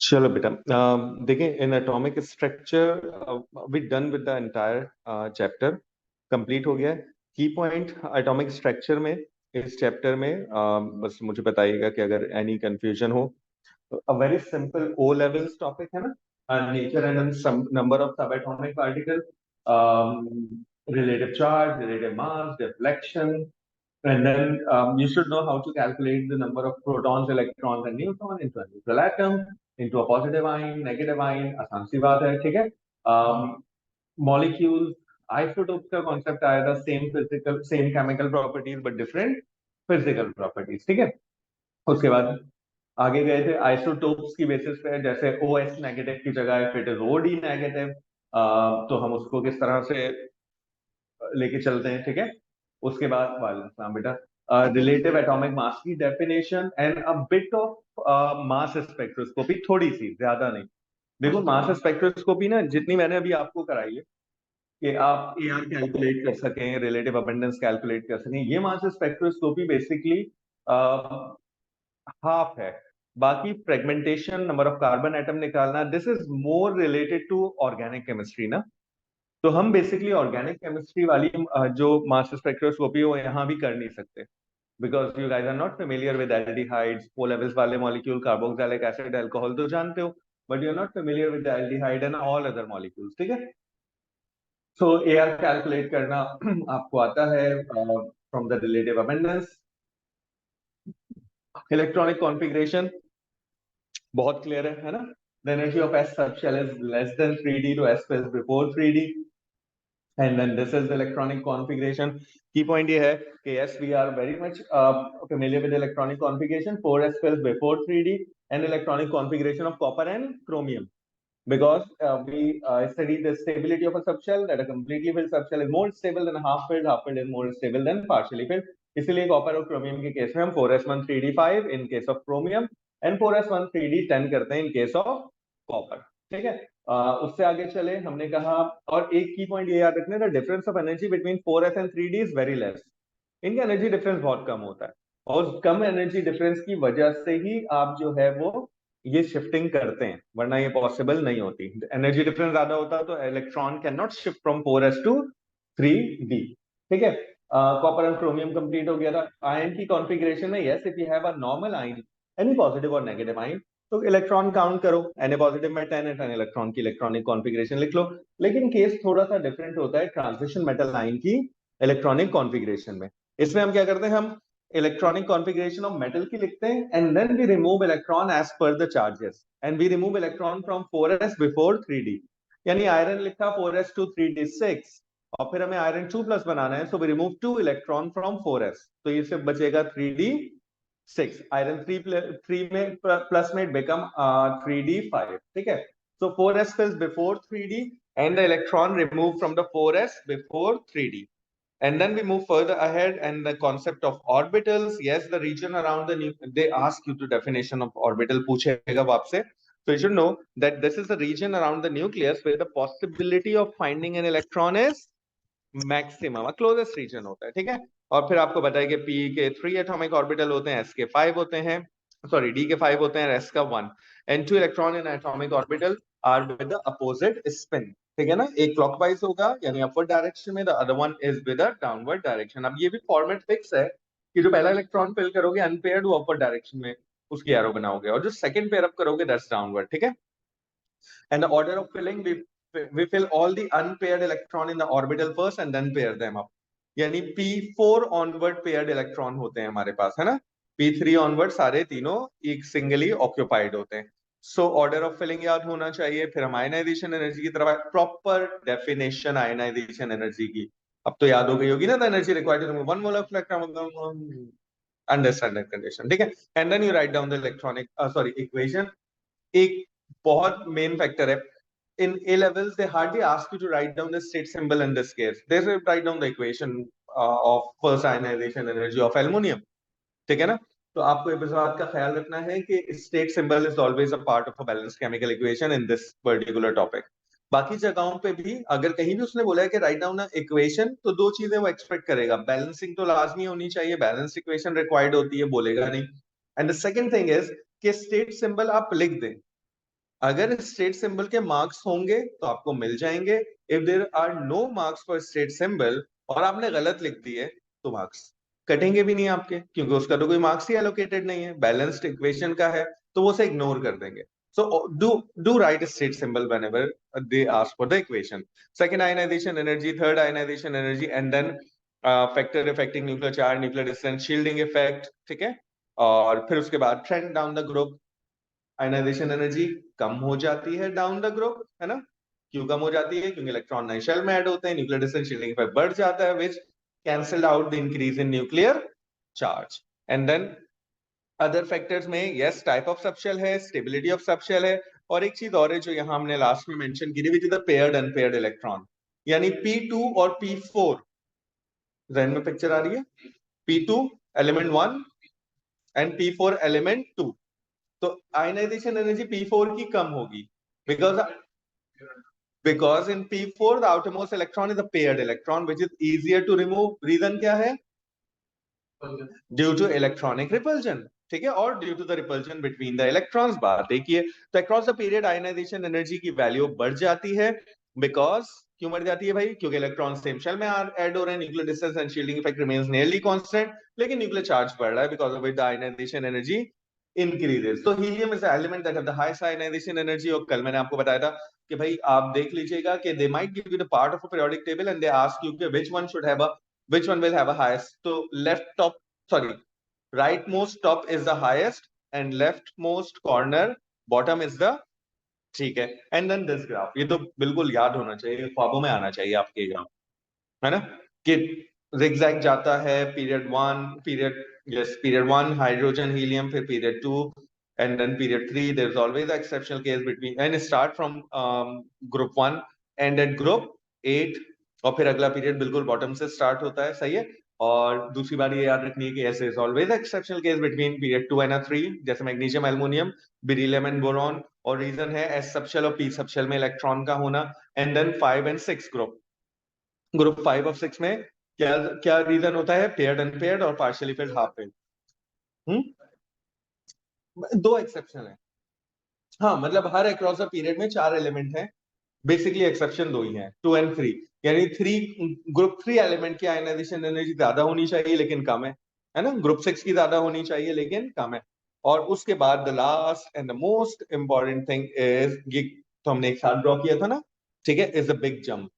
चलो बेटा, देखिए in atomic structure we done with the entire chapter, complete हो गया है। की पॉइंट एटॉमिक स्ट्रक्चर में इस चैप्टर में बस मुझे बताइएगा कि अगर एनी कंफ्यूजन हो। A very simple O levels topic है ना, nature and some number of subatomic particle, relative charge, relative mass, deflection, and then you should know how to calculate the number of protons, electrons, and neutrons into a neutral atom, into a positive ion, negative ion. आसान सी बात है, ठीक है। Molecules, isotopes का concept आया था, same physical, same chemical properties but different physical properties, ठीक है। उसके बाद आगे गए थे आइसोटोप्स की बेसिस पे, जैसे OH नेगेटिव की जगह if it is OD negative, तो हम उसको किस तरह से लेके चलते हैं, ठीक है। उसके बाद वालेकुम बेटा, रिलेटिव एटॉमिक मास की definition and a bit of mass spectroscopy, थोड़ी सी, ज्यादा नहीं। देखो मास स्पेक्ट्रोस्कोपी ना जितनी मैंने अभी आपको कराई है कि आप AR कैलकुलेट कर सकें, रिलेटिव अबंडेंस कैलकुलेट कर सकें, ये मास स्पेक्ट्रोस्कोपी बेसिकली हाफ है। बाकी fragmentation, number of carbon atom निकालना, this is more related to organic chemistry ना। तो हम बेसिकली ऑर्गेनिक केमिस्ट्री वाली जो मास स्पेक्ट्रोस्कोपी वो यहाँ भी कर नहीं सकते, because you guys are not familiar with aldehydes, O levels वाले मॉलिक्यूल, कार्बोक्सिलिक एसिड, अल्कोहल तो जानते हो, but you are not familiar with aldehyde and all other molecules, ठीक है। सो AR कैलकुलेट करना आपको आता है from the relative abundance. Electronic configuration बहुत क्लियर है ना। The energy of S subshell is less than 3D to S is before 3D. And then this is the electronic configuration. Key point ये है कि yes, we are very much familiar with electronic configuration. 4s fills before 3D and electronic configuration of copper and chromium. Because we study the stability of a subshell, that a completely filled subshell is more stable than a half filled is more stable than partially filled. इसलिए copper और chromium के case में हम 4s1 3d5 in case of chromium and 4s1 3d10 करते हैं in case of copper, ठीक है। उससे आगे चले, हमने कहा, और एक की पॉइंट ये याद रखना, the difference of energy between 4s and 3d is very less. इनका एनर्जी डिफरेंस बहुत कम होता है, और कम एनर्जी डिफरेंस की वजह से ही आप जो है वो ये शिफ्टिंग करते हैं, वरना ये पॉसिबल नहीं होती। एनर्जी डिफरेंस ज्यादा होता तो electron can not shift from 4s to 3d, ठीक है। कॉपर एंड क्रोमियम कंप्लीट हो गया था। आयन की कॉन्फ़िगरेशन में, yes, if you have a normal ion, any positive और नेगेटिव आयन, तो इलेक्ट्रॉन काउंट करो, Na पॉजिटिव में 10 है, 10 इलेक्ट्रॉन की इलेक्ट्रॉनिक कॉन्फ़िगरेशन लिख लो। लेकिन केस थोड़ा सा डिफरेंट होता है ट्रांजिशन मेटल आयन की इलेक्ट्रॉनिक कॉन्फ़िगरेशन में। इसमें हम क्या करते हैं, हम इलेक्ट्रॉनिक कॉन्फ़िगरेशन ऑफ मेटल की लिखते हैं and then we remove electron as per the charges, and we remove electron from 4s before 3d। यानी आयरन लिखा 4s टू 3d6, और फिर हमें आयरन 2 प्लस बनाना है, so we remove 2 electron from 4s, तो ये सिर्फ बचेगा 3d6। आयरन 3 में प्लस में बिकम 3d5, ठीक है। सो 4s fills before 3d and the electron removed from the 4s before 3d. And then we move further ahead, and the concept of orbitals. Yes, the region around they ask you the definition of orbital, पूछेगा वो आपसे. So you should know that this is the region around the nucleus where the possibility of finding an electron is maximum, a closest region होता है, ठीक है। और फिर आपको बताया कि P के 3 atomic orbital होते हैं, S के 5 होते हैं, सॉरी D के 5 होते हैं, S का 1, and 2 electron in atomic orbital are with the opposite spin, ठीक है ना। एक क्लॉकवाइज होगा यानी अपवर्ड डायरेक्शन में, the other one is with a downward direction. अब ये भी फॉर्मेट फिक्स है कि जो पहला इलेक्ट्रॉन फिल करोगे अनपेयर्ड, वो अपवर्ड डायरेक्शन में उसकी एरो बनाओगे, और जो सेकंड पेयर अप करोगे दैट्स डाउनवर्ड, ठीक है। And the order of filling, we fill all the unpaired electron in the orbital first and then pair them up. यानी P4 onward paired electron होते हैं हमारे पास, है ना। P3 onward सारे तीनों एक सिंगली ऑक्यूपाइड होते हैं। सो ऑर्डर ऑफ फिलिंग याद होना चाहिए। फिर हम आयनाइजेशन एनर्जी की तरफ, प्रॉपर डेफिनेशन आयनाइजेशन एनर्जी की अब तो याद हो गई होगी ना। The energy required to remove 1 mole of electron under standard condition, ठीक है। And then you write down the electronic sorry equation. एक बहुत मेन फैक्टर है in A levels, they hardly ask you to write down the state symbol in this case. They say write down the equation of first ionization energy of aluminum, ठीक है ना। तो आपको इस बात का ख्याल रखना है कि state symbol is always a part of a balanced chemical equation in this particular topic. बाकी जगहों पे भी अगर कहीं भी उसने बोला है कि राइट डाउन इक्वेशन, तो दो चीजें वो एक्सपेक्ट करेगा, बैलेंसिंग तो लाजमी होनी चाहिए, बैलेंस इक्वेशन रिक्वायर्ड होती है, बोलेगा नहीं। And the second thing is कि स्टेट सिंबल आप लिख दें, अगर स्टेट सिंबल के मार्क्स होंगे तो आपको मिल जाएंगे, if there are no marks for state symbol और आपने गलत लिख दिए तो मार्क्स कटेंगे भी नहीं आपके, क्योंकि उसका तो कोई मार्क्स ही एलोकेटेड नहीं है, बैलेंस्ड इक्वेशन का है, तो वो से इग्नोर कर देंगे. So do write a state symbol whenever they ask for the equation. Second ionization energy, third ionization energy, and then factor affecting nuclear charge, nuclear distance, shielding effect. ठीक है. और फिर उसके बाद trend down the group. Ionisation energy कम हो जाती है डाउन द ग्रुप, है ना. क्यों कम हो जाती है? क्योंकि इलेक्ट्रॉन नए शेल में ऐड होते हैं, न्यूक्लियर डिस्टेंस शील्डिंग इफेक्ट बढ़ जाता है, which cancelled out the increase in nuclear charge. And then other factors में यस टाइप ऑफ सबशेल है, स्टेबिलिटी ऑफ सबशेल है, और एक चीज और है जो यहाँ हमने लास्ट में मेंशन की थी, which is the paired unpaired electron, यानी P2 और P4. जहन में पिक्चर आ रही है? P2 element 1 and P4 element 2. तो आयनाइजेशन एनर्जी P4 की कम होगी, because in P4 the outermost electron is a paired electron which is easier to remove. Reason क्या है? Due to electronic repulsion. ठीक है, और due to the repulsion between the electrons. बात देखिए, तो across the period ionization energy की value बढ़ जाती है. बिकॉज क्यों बढ़ जाती है भाई? क्योंकि इलेक्ट्रॉन सेम शेल में ऐड हो रहे हैं, nuclear distance and shielding effect remains nearly constant, लेकिन न्यूक्लियर चार्ज बढ़ रहा है, because of which the ionization energy increases. तो helium is the element that have the highest ionisation energy. और कल मैंने आपको बताया था कि भाई आप देख लीजिएगा कि they might give you the part of a periodic table and they ask you कि which one should have a, which one will have a highest. So left top, sorry, rightmost top is the highest and leftmost corner bottom is the, ठीक है. And then this graph, ये तो बिल्कुल याद होना चाहिए, ख्वाबों में आना चाहिए आपके ग्राफ, है ना, कि zigzag जाता है period 1, period, yes, period 1 hydrogen helium, फिर period 2 and then period 3 there is always an exceptional case between, and start from group 1 and at group 8, और फिर अगला पीरियड बिल्कुल बॉटम से स्टार्ट होता है. सही है. और दूसरी बात ये याद रखनी है कि ऐसे is always exceptional case between period 2 and 3, जैसे magnesium aluminium, beryllium and boron. और रीजन है एस सबशेल और पी सबशेल में इलेक्ट्रॉन का होना. एंड देन 5 एंड 6 ग्रुप 5 और 6 में क्या क्या रीजन होता है? पेयर्ड अनपेयर्ड और पार्शियली फिल्ड हाफ फिल्ड. दो एक्सेप्शन है. हाँ, मतलब हर अक्रॉस द पीरियड में 4 एलिमेंट हैं, बेसिकली एक्सेप्शन 2 ही हैं, 2 एंड 3. यानी ग्रुप 3 एलिमेंट की आयनाइजेशन एनर्जी ज्यादा होनी चाहिए लेकिन कम है ना. ग्रुप 6 की ज्यादा होनी चाहिए लेकिन कम है. और उसके बाद the last and the most important thing is, ये तो हमने एक साथ ड्रॉ किया था ना, ठीक है, is a big jump.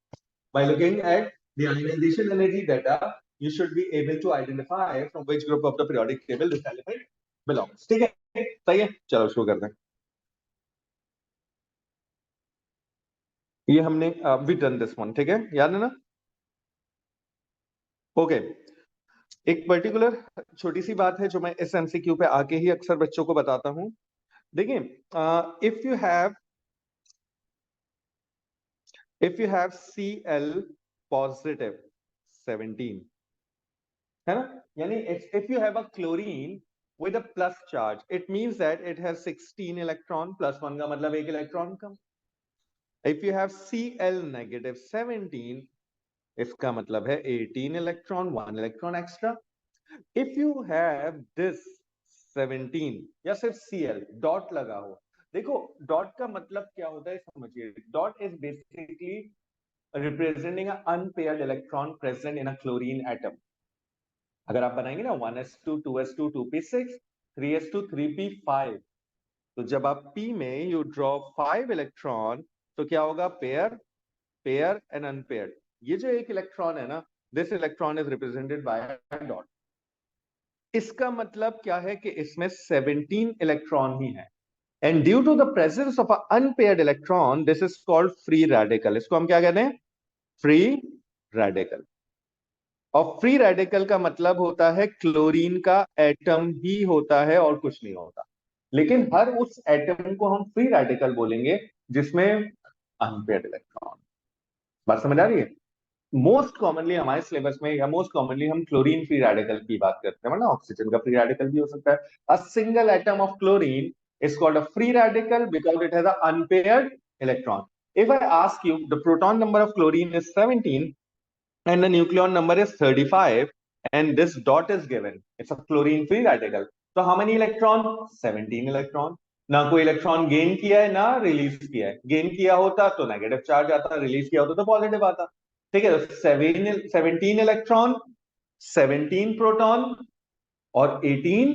By looking at the ionization energy data you should be able to identify from which group of the periodic table this element belongs. ठीक है, सही है. चलो शुरू करते हैं. ये हमने वी डन दिस वन, ठीक है, याद है ना. ओके. एक पर्टिकुलर छोटी सी बात है जो मैं इस एमसीक्यू पे आके ही अक्सर बच्चों को बताता हूं. देखिए, if you have Cl positive 17, है ना, यानी if you have a chlorine with a plus charge, it means that it has 16 electron, plus 1 का मतलब एक electron come. If you have Cl negative 17, इसका मतलब है 18 electron, 1 electron extra. If you have this 17 या सिर्फ Cl डॉट लगा हो, देखो डॉट का मतलब क्या होता है समझिए. Dot is basically representing a unpaired electron present in a chlorine atom. अगर आप बनाएंगे ना 1s2 2s2 2p6 3s2 3p5, तो जब आप P में यू ड्रॉ 5 इलेक्ट्रॉन, तो क्या होगा? Pair, pair and unpaired. ये जो एक इलेक्ट्रॉन है ना, this electron is represented by a dot. इसका मतलब क्या है कि इसमें 17 इलेक्ट्रॉन ही है. And due to the presence of a unpaired electron, this is called free radical. इसको हम क्या कहते हैं? Free radical. और फ्री रेडिकल का मतलब होता है क्लोरीन का एटम ही होता है और कुछ नहीं होता. लेकिन हर उस एटम को हम फ्री रेडिकल बोलेंगे जिसमें अनपेयर्ड इलेक्ट्रॉन. बात समझ आ रही है? मोस्ट कॉमनली हमारे सिलेबस में या मोस्ट कॉमनली हम क्लोरीन फ्री रेडिकल की बात करते हैं, ना ऑक्सीजन का फ्री रेडिकल भी हो सकता है. A single atom of chlorine is called a free radical because it has an unpaired electron. If I ask you the proton number of chlorine is 17 and the nucleon number is 35 and this dot is given, it's a chlorine free radical. So how many electron? 17 electron. ना कोई electron gain किया है ना release किया है। Gain किया होता तो नेगेटिव चार्ज आता, रिलीज किया होता तो पॉजिटिव आता। ठीक है, तो 17 इलेक्ट्रॉन, 17 प्रोटॉन और 18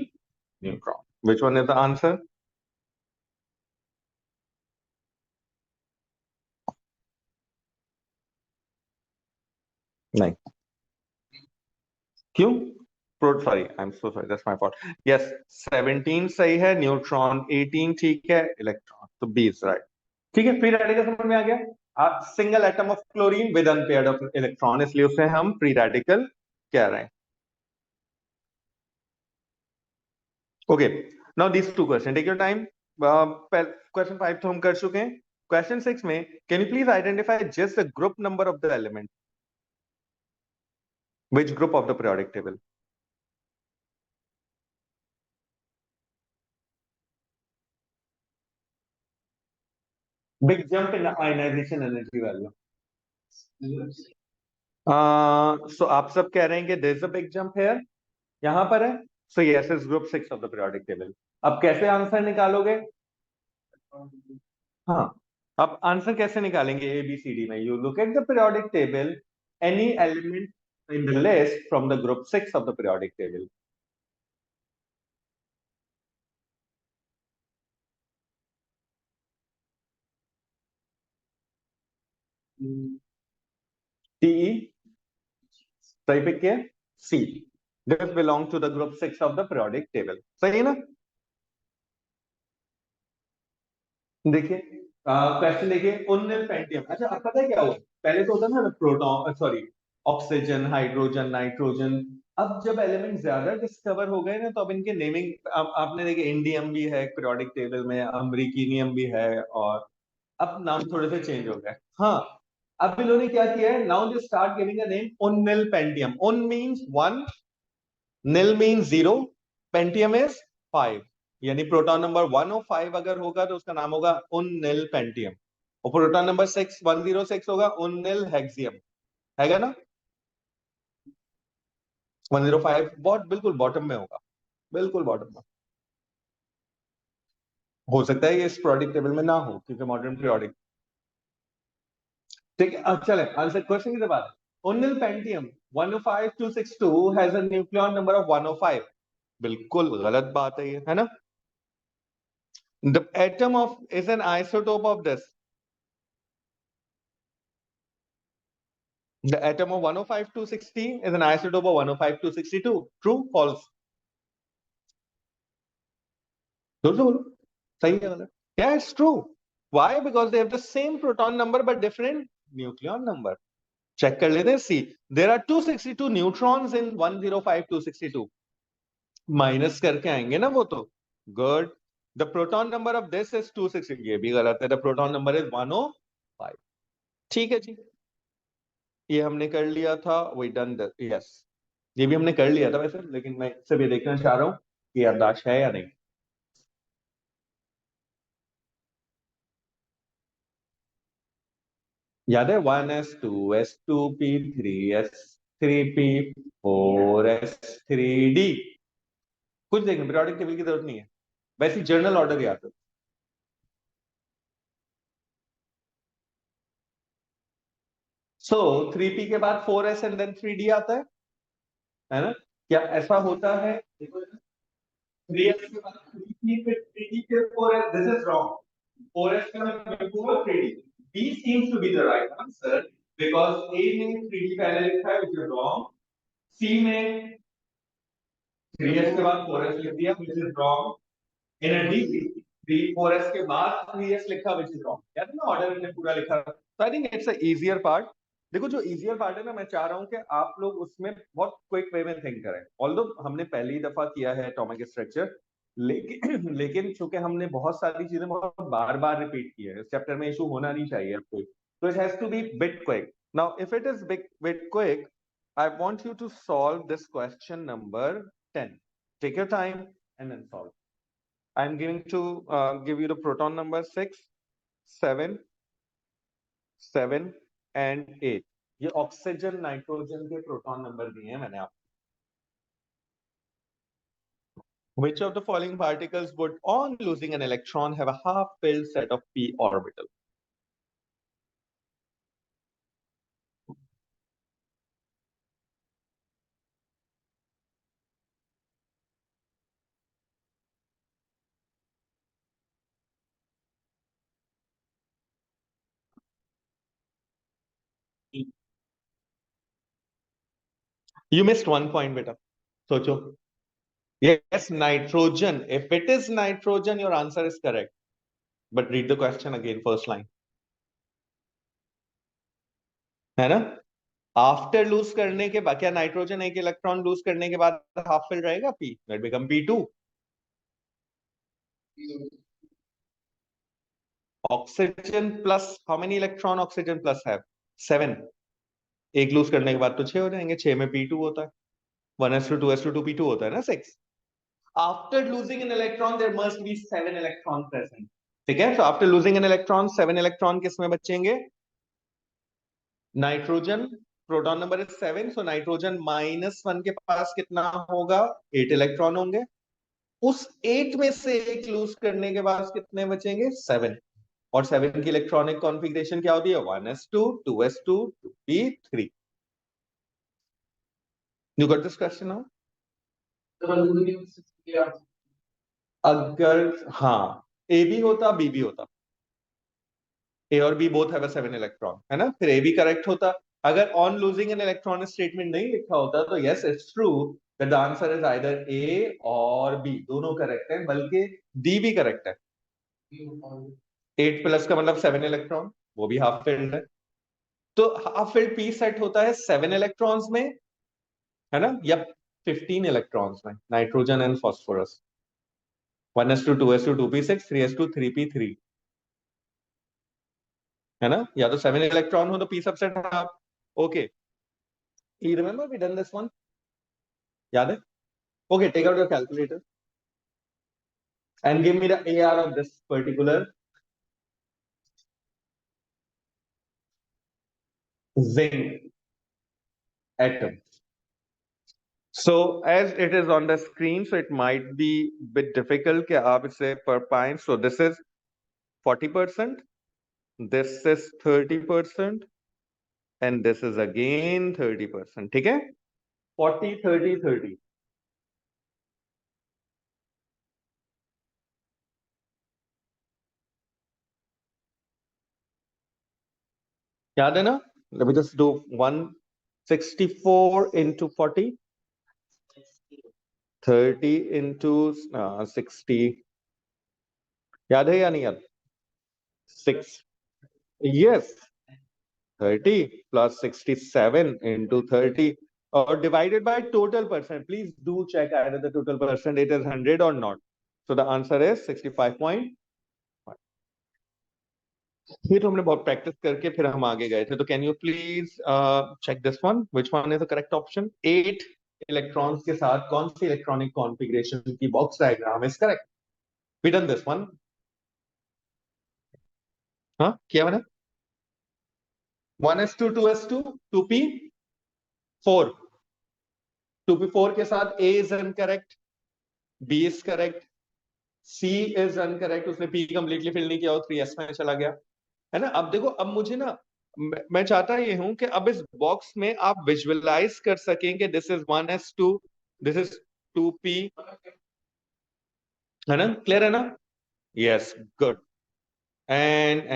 neutron. Which one is the answer? नहीं, क्यों? प्रोट sorry, I am so sorry, that's my fault. Yes, 17 सही है, न्यूट्रॉन 18 ठीक है, इलेक्ट्रॉन तो 20 राइट। ठीक है, फ्री रेडिकल समझ में आ गया। आप single atom of chlorine with unpaired of electron, इसलिए उसे हम फ्री रेडिकल कह रहे हैं। Okay, now these two question, take your time. Question 5 तो हम कर चुके हैं। क्वेश्चन 6 में can you please identify just the group number of the element, which group of the periodic table? Big jump in ionisation energy value. सो आप सब कह रहे हैं कि there is a big jump here, यहां पर है। So yes is group 6 of the periodic table. अब कैसे आंसर निकालोगे? हाँ, अब आंसर कैसे निकालेंगे ए बी सी डी में? You look at the periodic table, any element in the list from the group 6 of the periodic table. T E सही pick किया। See, this belong to the group 6 of the periodic table, सही है ना? देखिए question देखिए, उन्निल Pentium. अच्छा, अब पता है क्या हुआ? पहले तो होता ना proton, sorry, oxygen, hydrogen, nitrogen. अब जब एलिमेंट ज्यादा डिस्कवर हो गए ना, तो अब इनके नेमिंग, अब आपने देखे इंडियम भी है पीरियोडिक टेबल में, अमरीकीनियम भी है, और अब नाम थोड़े से चेंज हो गए। हाँ, अब इन्होंने क्या किया है, now they start giving a name unnil pentium. Un means one, nil mean zero, pentium is 5। यानी प्रोटॉन नंबर 105 अगर होगा तो उसका नाम होगा उन निल पेंटियम, और प्रोटॉन नंबर 106 होगा उन निल हेक्सियम, हैगा ना? 105 बहुत बिल्कुल बॉटम में होगा, बिल्कुल बॉटम में। हो सकता है ये इस पीरियोडिक टेबल में ना हो क्योंकि मॉडर्न पीरियोडिक। ठीक है, अब चले आंसर क्वेश्चन की बात। Unnil pentium 105262 has a nucleon number of 105। बिल्कुल गलत बात है ये, है ना? The atom of is an isotope of this. The atom of 105 is an isotope of 105 True, false? बोलो सही है गलत? Yeah, it's true. Why? Because they have the same proton number but different nucleon number. Check कर लेते हैं. See, there are 262 neutrons in 105262. Minus करके आएंगे ना वो तो. Good. The proton number of this is 260. ये भी गलत है. The proton number is 105. ठीक है जी, ये हमने कर लिया था. वी डन दैट, यस, ये भी हमने कर लिया था वैसे, लेकिन मैं सिर्फ ये देखना चाह रहा हूँ कि याददाश्त है या नहीं. याद है? 1s2s2p3s3p4s3d. कुछ देखना, पीरियोडिक टेबल की जरूरत नहीं है, वैसे जर्नल ऑर्डर याद है. सो 3p के बाद 4s एंड देन 3d आता है ना? क्या ऐसा होता है? देखो, 3s के बाद 3p फिर 3d फिर 4s, this is wrong. 4s का before 3d. B seems to be the right answer because A में 3d पहले लिखा है, which is wrong. C में 3s के बाद 4s लिख दिया, which is wrong. In a D, 4s के बाद 3s लिखा, which is wrong. याद है ना, ऑर्डर मैंने पूरा लिखा. So I think it's a easier part. देखो, जो इजियर पार्ट है ना, मैं चाह रहा हूँ कि आप लोग उसमें बहुत क्विक वे में थिंक करें. ऑल्दो हमने पहली दफा किया है एटॉमिक स्ट्रक्चर, लेकिन लेकिन चूंकि हमने बहुत सारी चीजें बहुत बार बार रिपीट की है, इस चैप्टर में इशू होना नहीं चाहिए आपको. तो it has to be bit quick. Now if it is bit quick, I want you to solve this question number 10. Take your time and then solve. I am giving to give you the proton number 6, 7, 7 and 8. ये oxygen nitrogen के proton number दिए हैं मैंने आपको. Which of the following particles would, on losing an electron, have a half-filled set of p orbital? You missed one point, beta. Socho. Yes, nitrogen. If it is nitrogen, your answer is correct. But read the question again, first line. है ना? After loose करने के बाद क्या nitrogen एक electron lose करने के बाद हाफ फिल रहेगा P, that become P2. Oxygen plus, how many electron oxygen plus है? 7. एक लूज करने के बाद तो 6 हो जाएंगे, 6 में P2 होता है, 1s2 2s2 2p2 होता है ना 6. After losing an electron there must be 7 electron present. ठीक है, तो after losing an electron 7 electron किसमें बचेंगे? Nitrogen, proton number is 7, so nitrogen -1 के पास कितना होगा? 8 इलेक्ट्रॉन होंगे. उस 8 में से एक लूज करने के बाद कितने बचेंगे? 7. और 7 की इलेक्ट्रॉनिक कॉन्फ़िगरेशन क्या होती है? 1s2 2s2 2p3. You got this question now? अगर हाँ ए भी होता बी भी होता, ए और B both have a 7 electron, है ना, फिर ए भी करेक्ट होता. अगर on losing an electron statement नहीं लिखा होता तो yes it's true that the answer is either A और बी, दोनों करेक्ट है, बल्कि डी भी करेक्ट है. 8 प्लस का मतलब 7 इलेक्ट्रॉन, वो भी हाफ फिल्ड है. तो हाफ फिल्ड पी सेट होता है 7 इलेक्ट्रॉन्स में, है ना, या 15 इलेक्ट्रॉन्स में, nitrogen and phosphorus. 1s2 2s2 2p6 3s2 3p3, है ना, या तो 7 इलेक्ट्रॉन हो तो P subset half. Okay, you remember we done this one? याद है? Okay, take out your calculator and give me the AR of this particular zinc atom. So as it is on the screen, so it might be a bit difficult कि आप इसे per पाएं. So this is 40%, this is 30%, and this is again 30%. ठीक है? 40 30 30. याद है ना? Let me just do 164 into 40, 30 into 60. याद है या नहीं याद? 6. Yes, 30 plus 67 into 30 or divided by total percent. Please do check either the total percent it is 100 or not. So the answer is 65.1. फिर हमने बहुत प्रैक्टिस करके फिर हम आगे गए थे. तो can you please check this one, which one is the correct option? 8 electrons के साथ कौन सी इलेक्ट्रॉनिक कॉन्फ़िगरेशन की box diagram is correct? We done this one. हाँ किया मैंने. 1s2 2s2 2p4. 2p4 के साथ A is incorrect, B is correct, C is incorrect, उसने P कंप्लीटली फिल नहीं किया और 3s में चला गया, है ना. अब देखो, अब मुझे ना, मैं चाहता ये हूं कि अब इस बॉक्स में आप विजुअलाइज कर सकें कि this is 1s2, this is 2p, है ना, क्लियर है ना? Yes, good. एंड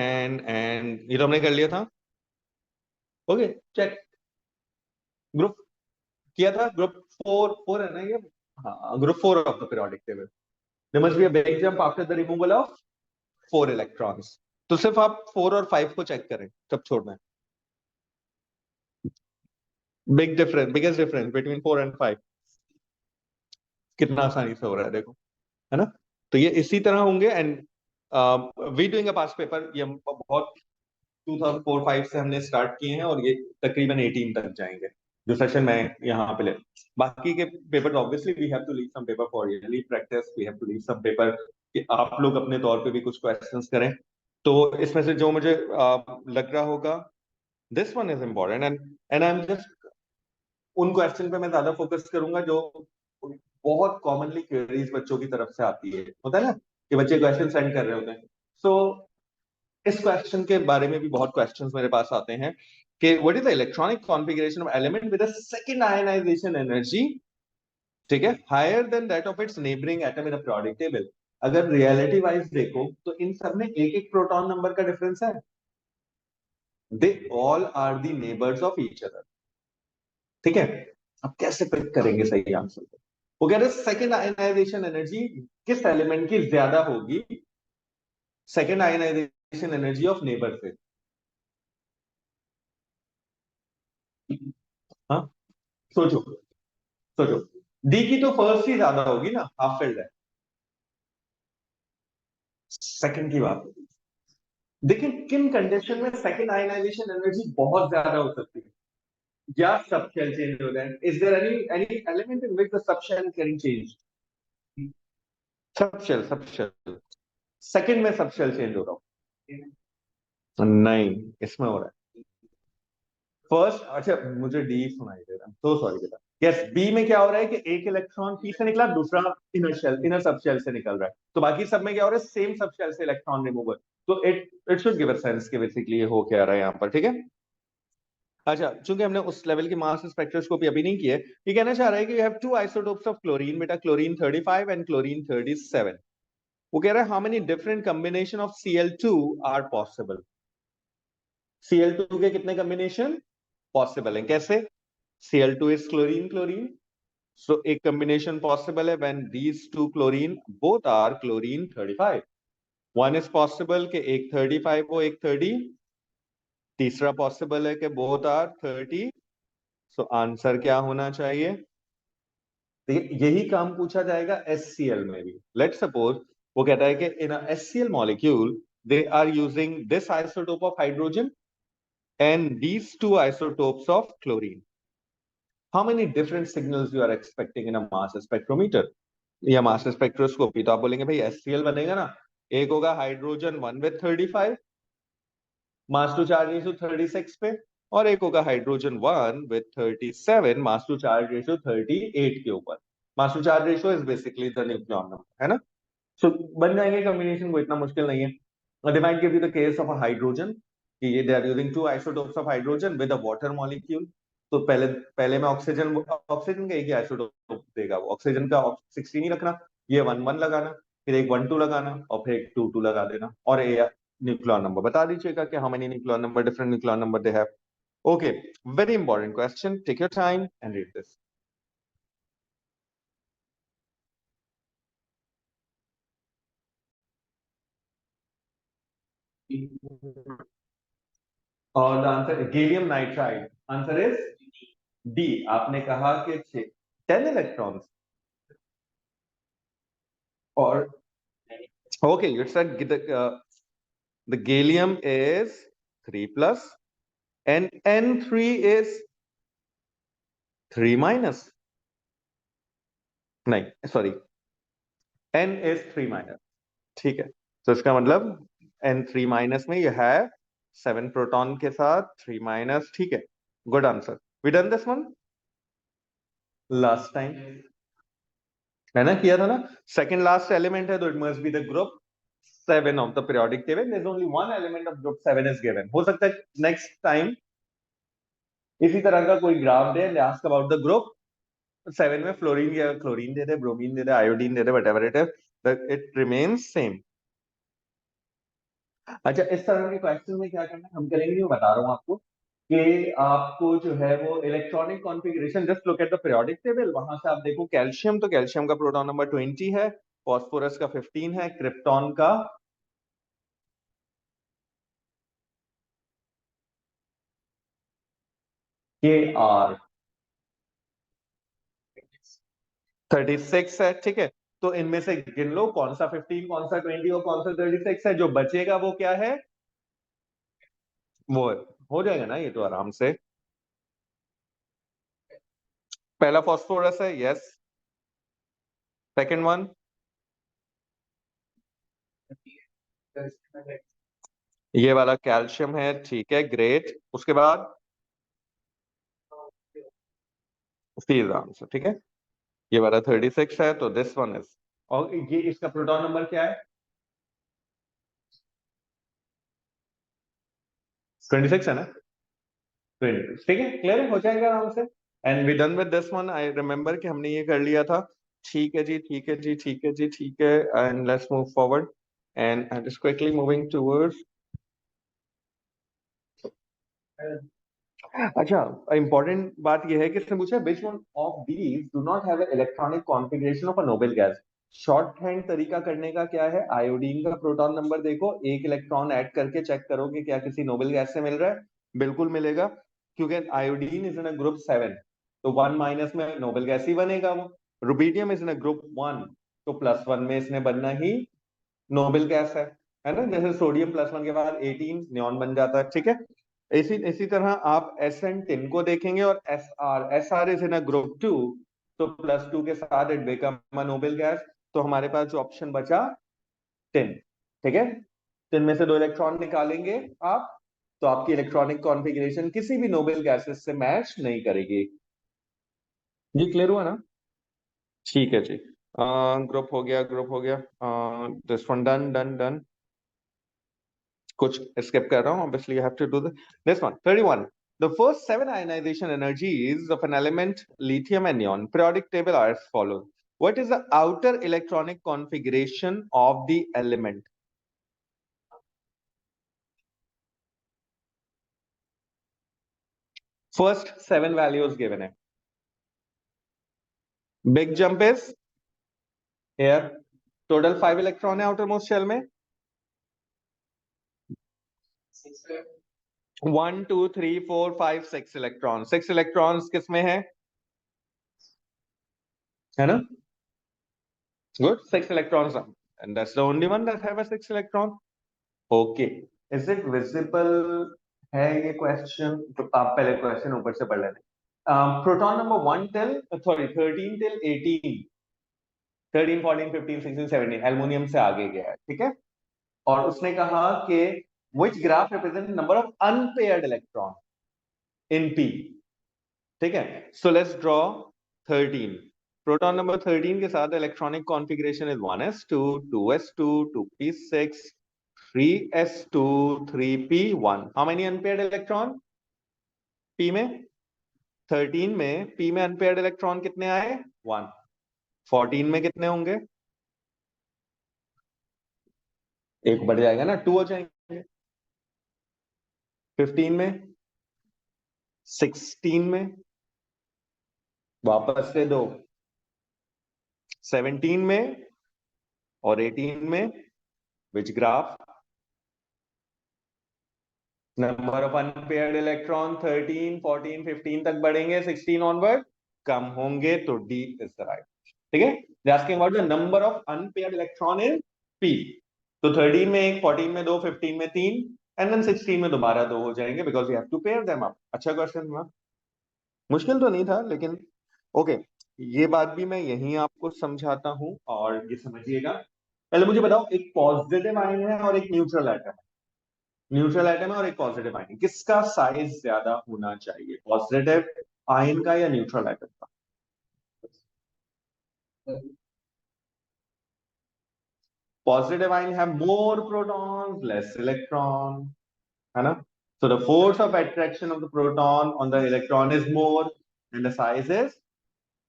ये तो हमने कर लिया था. Okay, check. ग्रुप किया था, ग्रुप 4 4 है ना ये? हाँ, group 4 of the periodic table. There must be a big jump after the removal of 4 electrons. तो सिर्फ आप 4 और 5 को चेक करें, तब छोड़ना है. Big difference, biggest difference between 4 and 5. कितना आसानी से हो रहा है देखो, है ना. तो ये इसी तरह होंगे. And we doing a past paper, ये हम बहुत 2004-5 से हमने स्टार्ट किए हैं और ये तकरीबन 18 तक जाएंगे जो सेशन मैं यहाँ पे ले. बाकी के paper obviously we have to leave some paper for yearly practice, we have to leave some paper कि आप लोग अपने तौर पे भी कुछ क्वेश्चंस करें. तो इसमें से जो मुझे लग रहा होगा, this one is important, and I am just उन क्वेश्चन पे मैं ज्यादा फोकस करूंगा जो बहुत कॉमनली क्वेरीज बच्चों की तरफ से आती है, होता है ना कि बच्चे क्वेश्चन सेंड कर रहे होते हैं। सो इस क्वेश्चन के बारे में भी बहुत क्वेश्चंस मेरे पास आते हैं कि what is the electronic configuration of element with a second ionization energy, ठीक है, higher than that of its neighbouring atom in a periodic table. अगर रियलिटी वाइज देखो तो इन सब में एक एक प्रोटॉन नंबर का डिफरेंस है, they all are the neighbours of each other, ठीक है। अब कैसे पिक करेंगे सही आंसर को? वो कह रहे सेकंड आयनाइजेशन एनर्जी किस एलिमेंट की ज्यादा होगी second ionization energy of neighbour से? हाँ, सोचो सोचो। डी की तो फर्स्ट ही ज्यादा होगी ना, हाफ फिल्ड है। सेकंड की बात होगी। देखिए किन कंडीशन में सेकंड आयनाइजेशन एनर्जी बहुत ज्यादा हो सकती है या सब शेल चेंज हो जाए? Is there any element in which the sub shell getting change? Sub shell second में सब शेल चेंज हो रहा हो? नहीं, इसमें हो रहा है फर्स्ट। अच्छा मुझे डी सुनाई दे रहा है, तो सॉरी बेटा। यस, बी में क्या हो रहा है कि एक इलेक्ट्रॉन पी से निकला, दूसरा inner shell, inner sub shell से निकल रहा है। तो बाकी सब में क्या हो रहा है, सेम सब शेल से इलेक्ट्रॉन रिमूवल। तो it should give a sense कि बेसिकली ये हो क्या रहा है यहाँ पर, ठीक है। अच्छा, चूंकि हमने उस लेवल की मास स्पेक्ट्रोस्कोपी अभी नहीं की है, ये कहना चाह रहा है कि you have two isotopes of chlorine, बेटा क्लोरीन 35 एंड क्लोरीन 37। वो कह रहा है how many different combination of Cl2 are possible? Cl2 के कितने कॉम्बिनेशन पॉसिबल है? कैसे? Cl2 is chlorine chlorine, so एक combination possible है when these two chlorine both are chlorine 35। one is possible कि एक 35 हो एक 30, तीसरा possible है कि both are 30। so आंसर क्या होना चाहिए? यही काम पूछा जाएगा HCl में भी। लेट्स सपोज वो कहता है कि in a HCl molecule they are using this isotope of hydrogen and these two isotopes of chlorine. How many different signals you are expecting in a mass spectrometer या mass spectroscopy? तो आप बोलेंगे भाई HCl बनेगा ना, एक होगा hydrogen 1 with 35 mass to charge ratio 36 पे, और एक होगा hydrogen 1 with 37 mass to charge ratio 38 के ऊपर। Mass to charge ratio is basically the nucleon number, है ना। सो बन जाएंगे कॉम्बिनेशन, को इतना मुश्किल नहीं है। They might give you the case of a hydrogen कि ये they are using two isotopes of hydrogen with a water molecule. तो पहले पहले में ऑक्सीजन ऑक्सीजन का एक ही आइसोटोप देगा, वो ऑक्सीजन का 16 ही रखना, ये 1 1 लगाना, फिर एक 1 2 लगाना और फिर एक 2 2 लगा देना, और ये न्यूक्लियन नंबर बता दीजिएगा कि how many nucleon number, different nucleon number they have. Okay, very important question, take your time and read this. और the answer gallium nitride, answer is D. आपने कहा कि 10 इलेक्ट्रॉन्स, और okay you said the gallium is 3 plus and N3 is 3 minus, नहीं sorry, N is 3 minus, ठीक है। तो इसका मतलब N3 माइनस में यह है 7 प्रोटॉन के साथ 3 माइनस, ठीक है। Good answer, we done this one last time, है ना, किया था ना। सेकंड लास्ट एलिमेंट है तो it must be the group 7 of the periodic table, there is only one element of group 7 is given. हो सकता है नेक्स्ट टाइम इसी तरह का कोई ग्राफ दे and ask about the group 7 में फ्लोरीन या क्लोरीन दे दे, ब्रोमीन दे दे, आयोडीन दे दे, whatever it is, it remains same. अच्छा, इस तरह के क्वेश्चन में क्या करना है हम करेंगे, मैं बता रहा हूँ आपको कि आपको जो है वो electronic configuration, just look at the periodic table, वहां से आप देखो कैल्शियम, तो कैल्शियम का प्रोटॉन नंबर 20 है, फास्फोरस का 15 है, क्रिप्टॉन का Kr 36 है, ठीक है। तो इनमें से गिन लो कौन सा 15, कौन सा 20 और कौन सा 36 है, जो बचेगा वो क्या है, वो है। हो जाएगा ना ये तो आराम से। पहला फास्फोरस है, यस। सेकंड वन, ये वाला कैल्शियम है, ठीक है, ग्रेट। उसके बाद सी इज आंसर, ठीक है। ये वाला 36 है, तो दिस वन इज, और ये इसका प्रोटॉन नंबर क्या है? 26 है ना? 26, ठीक है, क्लियर हो जाएगा आराम से। And we done with this one. I remember कि हमने ये कर लिया था। ठीक है जी, ठीक है जी, ठीक है जी, ठीक है। And let's move forward, and I just quickly moving towards. अच्छा, इंपॉर्टेंट बात यह है कि इसने पूछा which one of these do not have electronic configuration of a noble gas. Short hand तरीका करने का क्या है? आयोडीन का प्रोटॉन नंबर देखो, एक इलेक्ट्रॉन ऐड करके चेक करो कि क्या किसी नोबेल गैस से मिल रहा है। बिल्कुल मिलेगा, क्योंकि iodine is in a group 7, तो 1 माइनस में नोबेल गैस ही बनेगा वो। Rubidium is in a group 1, तो +1 में इसने बनना ही नोबेल गैस है ना? जैसे सोडियम +1 के बाद 18 नियॉन बन जाता है, ठीक है। इसी इसी तरह आप एस एंड टिन को देखेंगे, और S R is in a group 2, तो +2 के साथ it become a noble gas. तो हमारे पास जो ऑप्शन बचा, टिन, ठीक है। टिन में से 2 इलेक्ट्रॉन निकालेंगे आप, तो आपकी इलेक्ट्रॉनिक कॉन्फ़िगरेशन किसी भी नोबेल गैसेस से मैच नहीं करेगी। ये क्लियर हुआ ना? ठीक है जी। ग्रुप हो गया, ग्रुप हो गया। This one done done done. कुछ स्किप कर रहा हूं, obviously you have to do this one. 31, the first 7 ionization energies of an element lithium and neon periodic table are as follows. What is the outer electronic configuration of the element? First 7 values given है. Big jump is here. Total 5 electron है outermost shell में. 1 2 3 4 5 6 electrons. 6 electrons किसमें है ना? Good. 6 electrons, and that's the only one that have a 6 electron. Okay. Is it visible? है ये question, तो आप पहले क्वेश्चन ऊपर से पढ़ लेते। Proton number 1 till, sorry 13 till 18, 13 14 15 16 17 aluminium से आगे गया है, ठीक है। और उसने कहा कि which graph represent number of unpaired electron in p, ठीक है। So let's draw 13। Proton number 13 के साथ electronic configuration is 1s2 2s2 2p6 3s2 3p1। How many unpaired electron p में? 13 में p में अनपेयर्ड इलेक्ट्रॉन कितने आए? 1। 14 में कितने होंगे? एक बढ़ जाएगा ना, 2 हो जाएंगे। 15 में, 16 में, वापस से 2, 17 में, और 18 में। Which graph? Number of unpaired electron 13 14 15 तक बढ़ेंगे, 16 ऑनवर्ड कम होंगे, तो डी इज द राइट। ठीक है, asking about the number of unpaired electron in P. तो 13 में 1, 14 में 2, 15 में 3, एंड देन 16 में दोबारा 2 हो जाएंगे, because you have to pair them up. अच्छा क्वेश्चन हुआ, मुश्किल तो नहीं था, लेकिन ओके। ये बात भी मैं यहीं आपको समझाता हूं, और ये समझिएगा। पहले मुझे बताओ, एक पॉजिटिव आयन है और एक न्यूट्रल एटम है। न्यूट्रल एटम है और एक पॉजिटिव आयन, किसका साइज ज्यादा होना चाहिए, पॉजिटिव आयन का या न्यूट्रल एटम का? Positive ion have more protons less electron, है ना? So the force of attraction of the proton on the electron is more, and the size is,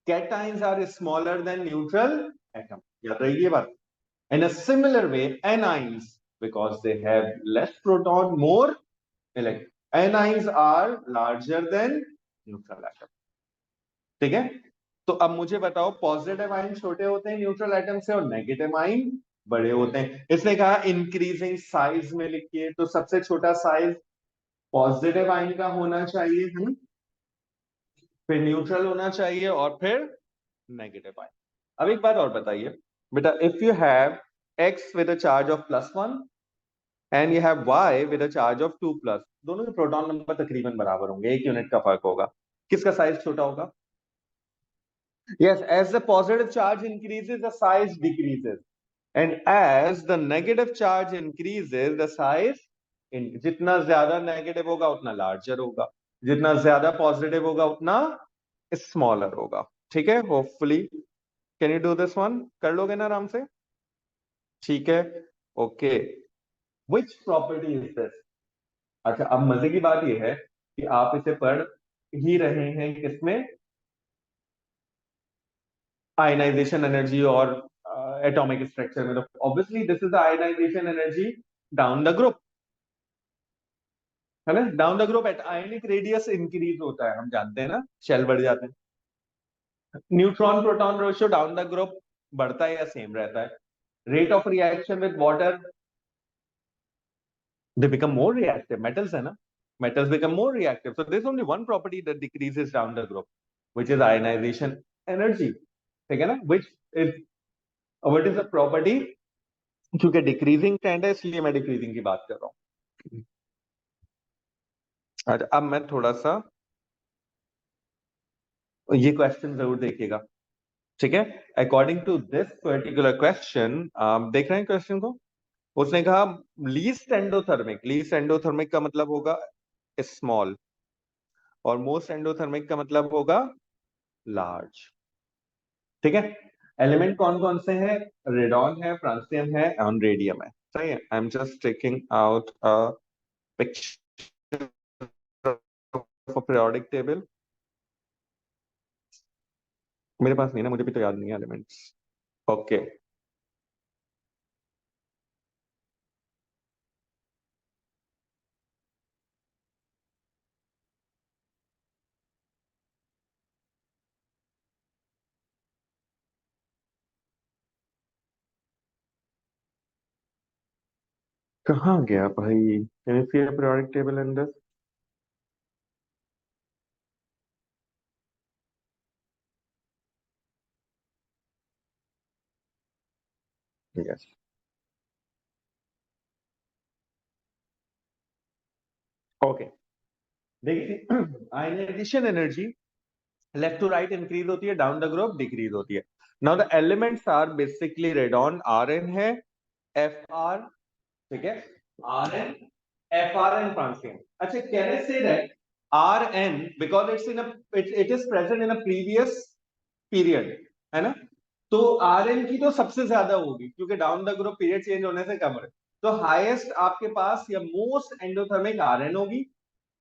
cations are smaller than neutral atom. याद रखिए बात। In a similar way, anions, because they have less proton, more electron, anions are larger than neutral atom. ठीक है, तो अब मुझे बताओ, positive ion छोटे होते हैं न्यूट्रल एटम से, और नेगेटिव आयन बड़े होते हैं। इसने कहा इंक्रीजिंग साइज में लिखिए, तो सबसे छोटा साइज पॉजिटिव आयन का होना चाहिए, है ना? फिर न्यूट्रल होना चाहिए, और फिर नेगेटिव आयन। अब एक बात और बताइए बेटा, if you have x with a charge of +1 and you have y with a charge of 2+, दोनों के प्रोटॉन नंबर तकरीबन बराबर होंगे, 1 यूनिट का फर्क होगा, किसका साइज छोटा होगा? Yes, as the positive charge increases, the size decreases, and as the negative charge increases, the size जितना ज्यादा नेगेटिव होगा उतना लार्जर होगा, जितना ज्यादा पॉजिटिव होगा उतना स्मॉलर होगा। ठीक है, hopefully can you do this one? कर लोगे ना आराम से? ठीक है, okay. Which property is this? अच्छा, अब मजे की बात यह है कि आप इसे पढ़ ही रहे हैं किसमें? आयनाइजेशन एनर्जी और एटॉमिक स्ट्रक्चर में। तो obviously this is the ionization energy down the group, है ना? Down the group at ionic radius increase होता है, हम जानते हैं ना, शेल बढ़ जाते हैं। Neutron proton ratio down the group बढ़ता है या सेम रहता है? Rate of reaction with water, they become more reactive. Metals है ना, metals become more reactive. So there's only one property that decreases down the group, which is ionization energy. ठीक है ना? Which is what is the property? क्योंकि decreasing trend है इसलिए मैं decreasing की बात कर रहा हूँ। अच्छा, अब मैं थोड़ा सा ये क्वेश्चन जरूर देखिएगा, ठीक है? According to this particular question, आप देख रहे हैं क्वेश्चन को? उसने कहा लीस्ट एंडोथर्मिक, लीस्ट एंडोथर्मिक का मतलब होगा स्मॉल, और मोस्ट एंडोथर्मिक का मतलब होगा लार्ज। ठीक है? एलिमेंट कौन कौन से हैं? रेडॉन है, फ्रांसियम है और रेडियम है। सही है। आई am just taking out a picture of periodic table. मेरे पास नहीं ना, मुझे भी तो याद नहीं है एलिमेंट्स। ओके, कहाँ गया भाई? Can you see periodic table in this? Yes, okay. देखिए, ionization energy left to right increase होती है, डाउन द ग्रुप डिक्रीज होती है। Now the elements are basically radon, R N है, एफ आर, ठीक है, R N, F R N, francium. अच्छा, can I say that R N because it's in it is present in a previous period, है ना? तो are N की तो सबसे ज्यादा होगी क्योंकि down the group period change होने से कम है। तो हाईएस्ट आपके पास या मोस्ट एंडोथर्मिक आर एन होगी,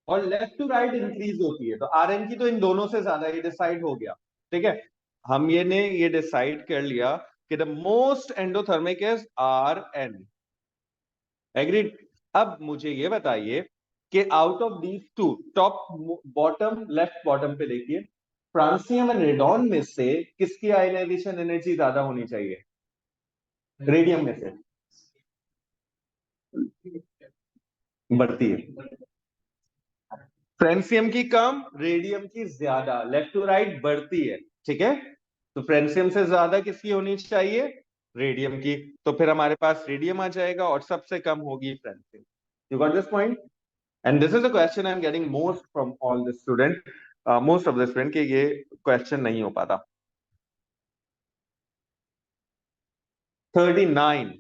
और लेफ्ट टू राइट इंक्रीज होती है, तो आर एन की तो इन दोनों से ज्यादा, ये डिसाइड हो गया। ठीक है, हम ये डिसाइड कर लिया कि the most endothermic is R N. Agreed? अब मुझे ये बताइए कि out of these two, top bottom, left bottom पे देखिए, फ्रांसियम एंड रेडॉन में से किसकी आयनाइजेशन एनर्जी ज्यादा होनी चाहिए? रेडियम में से बढ़ती है। फ्रेंसियम की कम, रेडियम की ज्यादा, लेफ्ट टू राइट बढ़ती है। ठीक है, तो फ्रेंसियम से ज्यादा किसकी होनी चाहिए? रेडियम की। तो फिर हमारे पास रेडियम आ जाएगा और सबसे कम होगी francium. You got this point? And this is the question I am getting most from all the student, most of the student, कि ये क्वेश्चन नहीं हो पाता। 39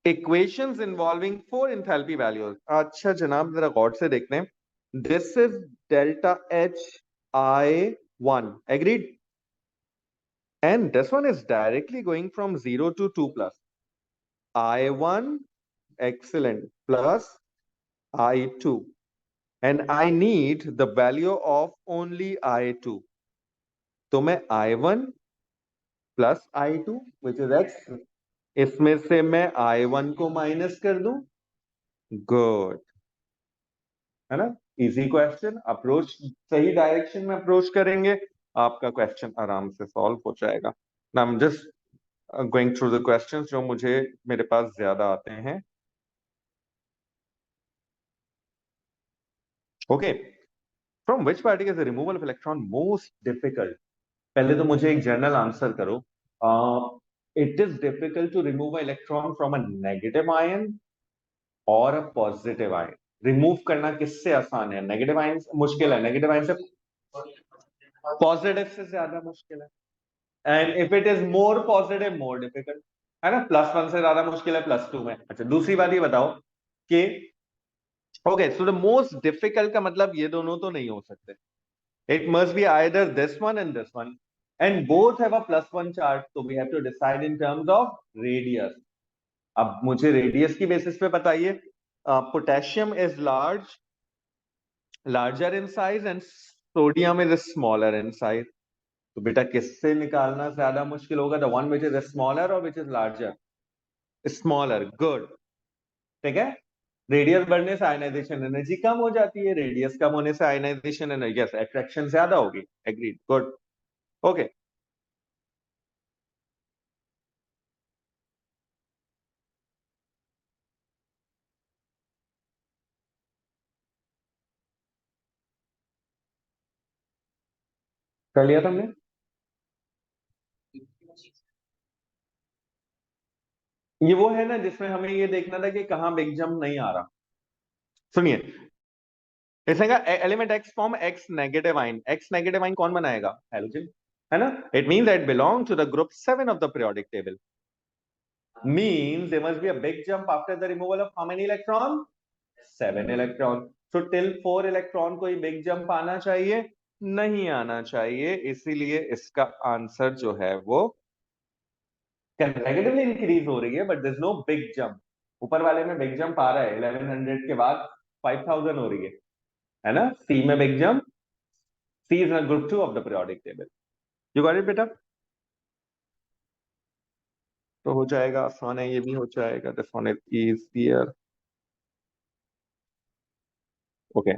इक्वेशंस इन्वॉल्विंग 4 एंथैल्पी वैल्यूज। अच्छा जनाब, जरा गौर से देखते हैं। This is delta H I 1, agreed? And this one is directly going from 0 to 2 plus I1, excellent, plus I2, and I need the value of only I2. तो मैं I1 plus I2 which is X, इसमें से मैं I1 को minus कर दूं। Good, है ना? Easy question. अप्रोच सही डायरेक्शन में अप्रोच करेंगे, आपका क्वेश्चन आराम से सॉल्व हो जाएगा। Now I am just going through the questions जो मुझे मेरे पास ज्यादा आते हैं। Okay, from which particle is the removal of electron most difficult? पहले तो मुझे एक जनरल आंसर करो। It is difficult to remove electron from a negative ion और अ पॉजिटिव आयन। रिमूव करना किससे आसान है? नेगेटिव आयन मुश्किल है, नेगेटिव आयन से पॉजिटिव से ज्यादा मुश्किल है। And if it is more positive, more difficult, है ना? +1 से ज्यादा मुश्किल है +2 में। अच्छा, दूसरी बात ये बताओ कि okay, so the most difficult का मतलब ये दोनों तो नहीं हो सकते। It must be either this one and this one. and both have a +1 charge, so we have to decide in terms of radius. अब मुझे रेडियस की बेसिस पे बताइए, potassium is larger in size and sodium is smaller in size. तो बेटा किससे निकालना ज्यादा मुश्किल होगा? The one which is smaller or which is larger? Smaller. Good. ठीक है, रेडियस बढ़ने से आयनाइजेशन एनर्जी कम हो जाती है, रेडियस कम होने से आयनाइजेशन एनर्जी, यस, अट्रैक्शन ज्यादा होगी. एग्रीड. गुड. ओके, कर लिया था हमने. ये वो है ना जिसमें हमें ये देखना था कि कहाँ बिग जंप नहीं आ रहा. सुनिए, इसका element X form X negative ion. X negative ion कौन बनाएगा? हाइड्रोजन, है ना. It means that belong to the group 7 of the periodic table. Means there must be a big jump after the removal of how many electron? 7 electron. So till 4 electron कोई big jump आना चाहिए? नहीं आना चाहिए. इसीलिए इसका answer जो है वो नेगेटिवली इंक्रीज हो रही है, but there is no big jump. ऊपर वाले में बिग जंप आ रहा है, 1100 के बाद 5000 हो रही है ना. सी में big jump, C is in group 2 of the periodic table. You got it बेटा? तो हो जाएगा, आसान है, ये भी हो जाएगा. This one is easier. Okay,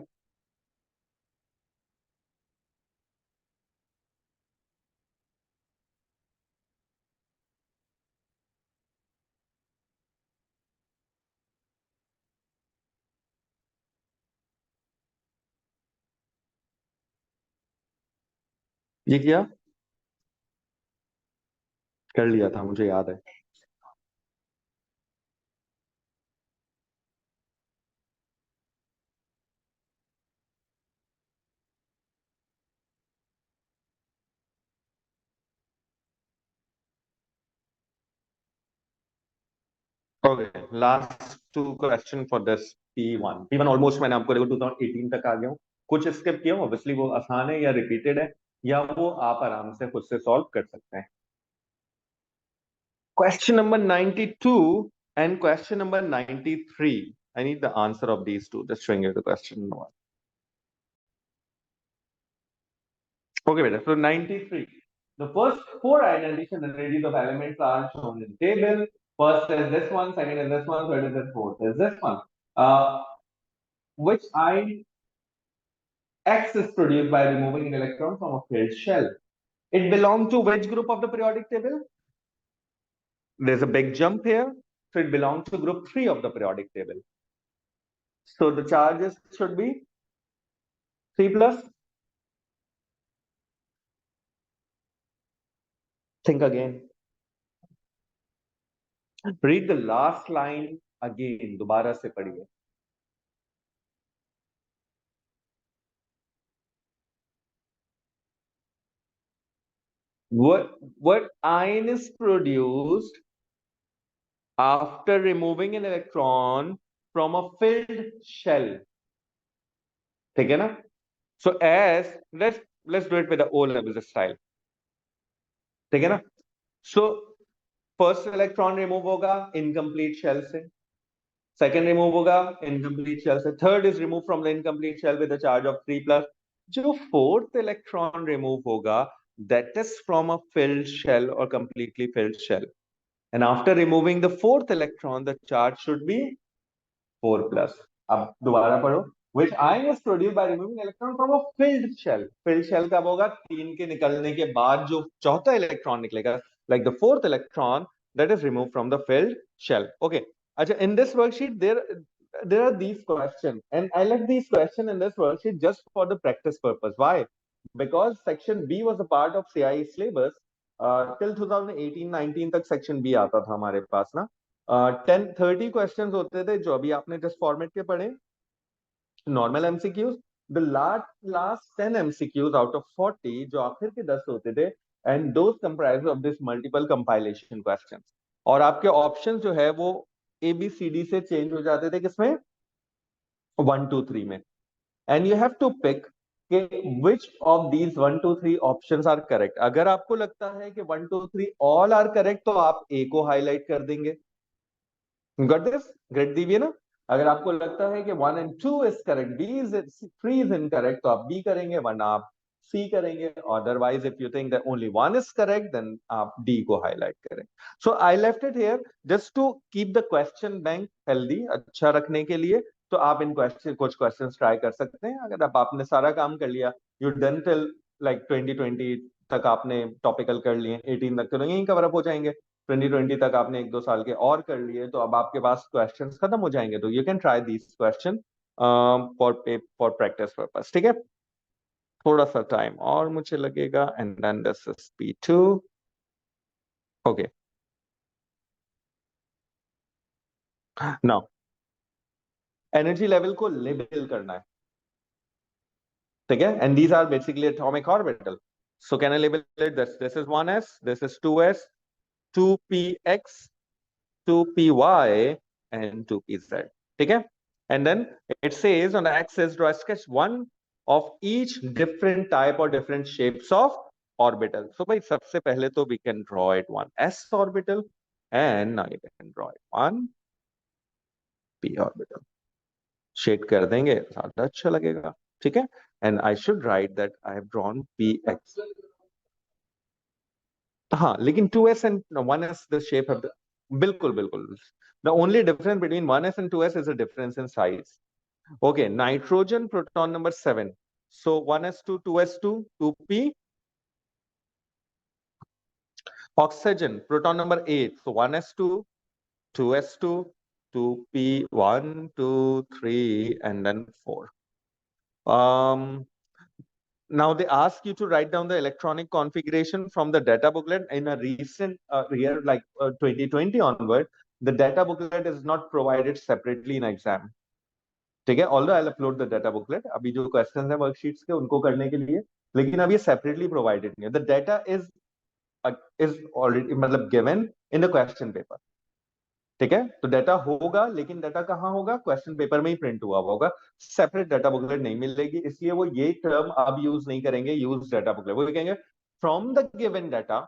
ये किया, कर लिया था, मुझे याद है. Okay, last two question for this P1. P1 almost मैंने आपको देखो 2018 तक आ गया हूँ. कुछ स्किप किया, ऑब्वियसली वो आसान है या रिपीटेड है, या वो आप आराम से खुद से सॉल्व कर सकते हैं. Question number 92 and question number 93. I need the answer of these two. Just showing you the question number one. Okay, beta. So 93. The first four ionization energies of elements are shown in the table. First is this one, second is this one, third is this, fourth is this one. Which ion X is produced by removing an electron from a filled shell? It belongs to which group of the periodic table? There's a big jump here. So it belongs to group 3 of the periodic table. So the charges should be 3 plus. Think again. Read the last line again. दोबारा से पढ़िए. What ion is produced after removing an electron from a filled shell? ठीक है ना? So as let's do it with the O level style. ठीक है ना? So first electron remove होगा incomplete shell से, second remove होगा incomplete shell से, third is removed from the incomplete shell with a charge of 3 plus. जो fourth electron remove होगा, that is from a filled shell or completely filled shell. And after removing the fourth electron, the charge should be 4 plus. अब दोबारा पढ़ो. Which ion is produced by removing electron from a filled shell? Filled shell कब होगा? 3 के निकलने के बाद जो चौथा इलेक्ट्रॉन निकलेगा, like the fourth electron that is removed from the filled shell. Okay. अच्छा, in this worksheet there are these questions, and I left these questions in this worksheet just for the practice purpose. Why? Because section B was a part of CIE syllabus. Till 2018-19 तक section B आता था हमारे पास ना. 10-30 questions होते थे जो अभी आपने जिस फॉर्मेट के पढ़े, normal MCQs. The last 10 MCQs out of 40 जो आखिर के 10 होते थे, and those comprise of this multiple compilation questions. और आपके ऑप्शंस जो है वो ABCD से चेंज हो जाते थे, किसमें? 1 2 3 में. And you have to pick कि which of these 1 2 3 options are correct. अगर आपको लगता है कि 1 2 3 ऑल आर करेक्ट, तो आप ए को हाईलाइट कर देंगे। Got this? ग्रेड दीजिए ना। अगर आपको लगता है कि 1 and 2 is correct, B is 3 is incorrect, तो आप बी करेंगे, वरना आप सी करेंगे। Otherwise if you think that only 1 is correct, then आप डी को हाईलाइट करें। So I left it here just to keep the question bank healthy, अच्छा रखने के लिए। तो आप इन क्वेश्चन कुछ क्वेश्चन ट्राई कर सकते हैं। अगर आप आपने सारा काम कर लिया, यू डन टिल लाइक 2020 तक आपने टॉपिकल कर लिए, 18 तक तो यही कवर अप हो जाएंगे। 2020 तक आपने 1 2 साल के और कर लिए, तो अब आपके पास क्वेश्चंस खत्म हो जाएंगे। तो you can try this question for practice purpose. ठीक है, थोड़ा सा टाइम और मुझे लगेगा, and then this is P2। Okay, now energy level को लेबल करना है। ठीक है, and these are basically atomic orbital. So can I label it this? This is 1s, this is 2s, 2px, 2py, and 2pz. ठीक है, and then it says on the axis draw a sketch one of each different type or different shapes of orbital. So भाई सबसे पहले तो we can draw it one s orbital, and now you can draw it one p orbital. Shade कर देंगे, ज्यादा अच्छा लगेगा। ठीक है, and I should write that I have drawn px. हाँ, लेकिन 2s and 1s the shape of the, बिल्कुल बिल्कुल, the only difference between 1s and 2s is a difference in size. Okay, nitrogen proton number 7, so 1s2 2s2 2p. Oxygen proton number 8, so 1s2 2s2 2p 1 2 3 and then 4. Now they ask you to write down the electronic configuration from the data booklet. In a recent year, like 2020 onward, the data booklet is not provided separately in exam. ठीक है, although I will upload the data booklet, अभी जो questions है worksheets के उनको करने के लिए, लेकिन अब ये सेपरेटली प्रोवाइडेड नहीं है। द डाटा इज ऑलरेडी मतलब given in the question paper. ठीक है, तो डाटा होगा, लेकिन डाटा कहाँ होगा? क्वेश्चन पेपर में ही प्रिंट हुआ होगा, सेपरेट डाटा बुकलेट नहीं मिलेगी। इसलिए वो ये टर्म अब यूज नहीं करेंगे, यूज डाटा बुकलेट, वो कहेंगे फ्रॉम द गिवन डाटा।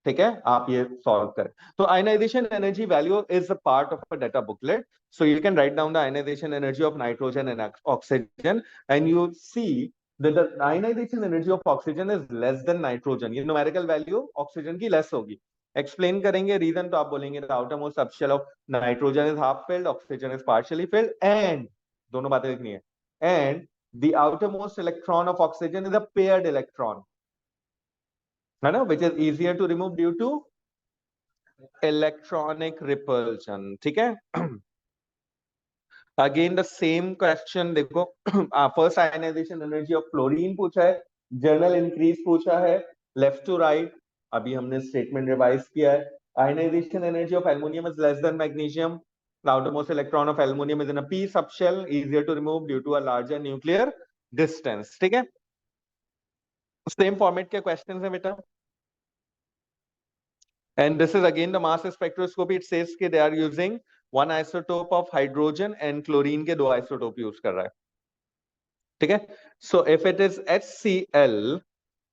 ठीक है, आप ये सॉल्व करें। तो ionization energy value is a part of a data booklet, so you can write down the ionization energy of nitrogen and oxygen, and you see that the ionization energy of oxygen is less than nitrogen. ये numerical value oxygen की less होगी। Explain करेंगे reason, तो आप बोलेंगे the outermost subshell of nitrogen is half filled, oxygen is partially filled, and दोनों बातें लिखनी है, and the outermost electron of oxygen is a paired electron, है ना, which is easier to remove due to electronic repulsion. ठीक है, again the same question देखो, first ionization energy of fluorine पूछा है, जर्नल इंक्रीज पूछा है, लेफ्ट टू राइट अभी हमने स्टेटमेंट रिवाइज किया है। Ionization energy of aluminium is less than magnesium, the outermost electron of aluminum is in a p subshell, easier to remove due to a larger nuclear distance। ठीक है, same format के question है बेटा। And this is again the mass spectroscopy. It says कि they are using one isotope of hydrogen and chlorine के 2 isotope use कर रहा है। ठीक है, so if it is HCl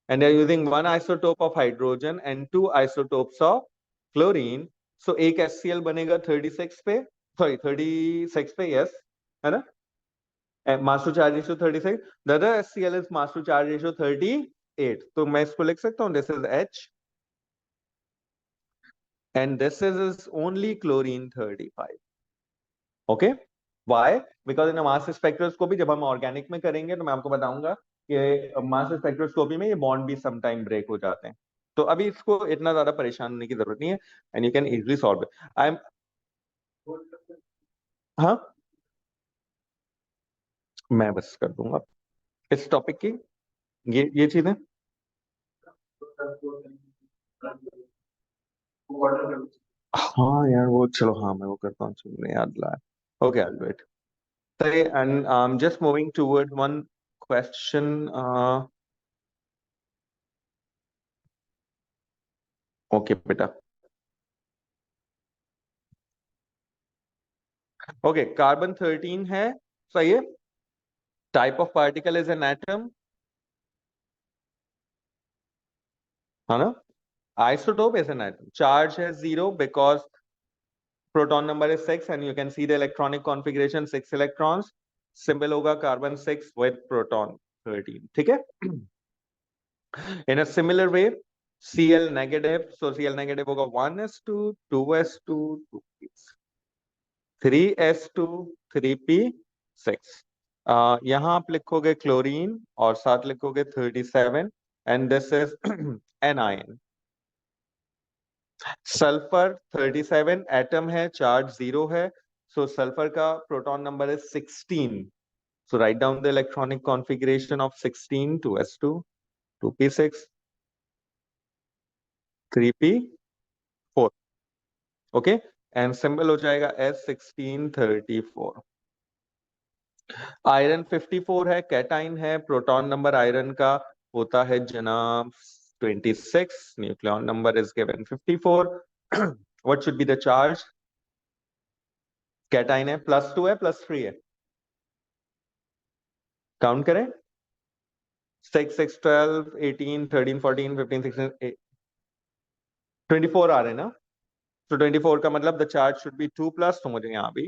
and they are using one isotope of hydrogen and 2 isotopes of chlorine, so एक HCl बनेगा 36 पे, sorry 36 पे, yes, है ना, mass to charge ratio 36, the other HCl is mass to charge ratio 38, तो मैं इसको लिख सकता हूँ, this is H and this is only chlorine 35। Okay, why? Because in mass spectroscopy जब हम ऑर्गेनिक में करेंगे, तो मैं आपको बताऊंगा कि मास स्पेक्ट्रोस्कोपी में ये बॉन्ड भी सम टाइम ब्रेक हो जाते हैं। तो अभी इसको इतना ज्यादा परेशान होने की जरूरत नहीं है, and you can easily solve it. I am, हाँ, मैं बस कर दूंगा इस टॉपिक की ये चीजें। हाँ यार, वो चलो, हाँ मैं वो करता हूँ, तुमने याद लाया। Okay, I will wait. And just moving toward one question. Okay, बेटा। ओके, कार्बन 13 है, सही है। Type of particle is an atom, है ना? Isotope is an atom. Charge has 0 because proton number is 6 and you can see the electronic configuration 6 electrons. Symbol होगा carbon 6 with proton 13. ठीक है? In a similar way, Cl negative, so Cl negative होगा 1s2, 2s2, 3s2, 3p6. यहाँ आप लिखोगे chlorine और साथ लिखोगे 37 and this is anion. Sulphur 37 atom है, चार्ज 0 है, सो सल्फर का प्रोटॉन नंबर है 16. So write down the electronic configuration of 16, 2s2, 2p6, 3p4. Okay, and symbol हो जाएगा S1634. आयरन 54 है, कैटाइन है, प्रोटॉन नंबर आयरन का होता है जनाब 26, nucleon number is given 54. What should be the charge? Cation है, +2 है, +3 है, काउंट करें. 6, 6, 12, 18, 13, 14, 15, 16, 24 आ रहे हैं ना? तो 24 का मतलब द चार्ज शुड बी 2+, तो मुझे यहाँ भी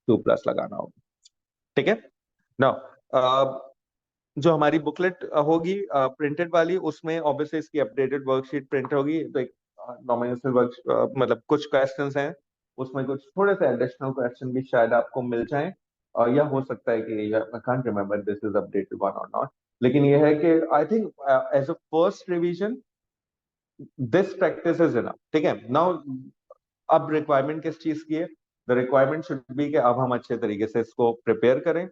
2+ लगाना होगा. ठीक है. नाउ जो हमारी बुकलेट होगी प्रिंटेड वाली, उसमें ऑब्वियसली इसकी अपडेटेड वर्कशीट प्रिंट होगी. तो एक नॉमिनल वर्क मतलब कुछ क्वेश्चंस हैं, उसमें कुछ थोड़े से एडिशनल क्वेश्चन भी शायद आपको मिल जाएं, और यह हो सकता है कि I can't remember this is updated one or not, लेकिन यह है कि I think as a first revision this practice is enough. ठीक है. नाउ अब रिक्वायरमेंट किस चीज की है? द रिक्वायरमेंट शुड बी कि अब हम अच्छे तरीके से इसको प्रिपेयर करें.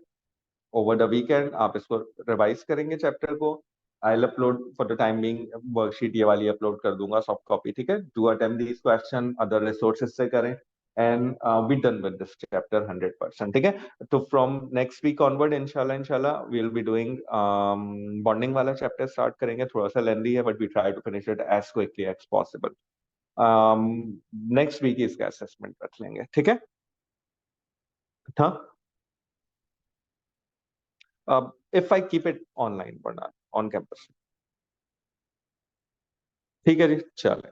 ओवर द वीकेंड आप इसको रिवाइज करेंगे चैप्टर को. I will upload for the time being worksheet, ये वाली अपलोड कर दूंगा सॉफ्ट कॉपी. ठीक है. Do attempt these question, other resources से करें, and be done with this chapter 100%. ठीक है. तो फ्रॉम नेक्स्ट वीक ऑनवर्ड इंशाल्लाह we will be doing bonding वाला चैप्टर स्टार्ट करेंगे. थोड़ा सा लेंथी है but we try to finish it as quickly as possible. Next week इसका असेसमेंट रख लेंगे. ठीक है. हाँ, if I keep it online, वरना ऑन कैंपस. ठीक है जी, चले.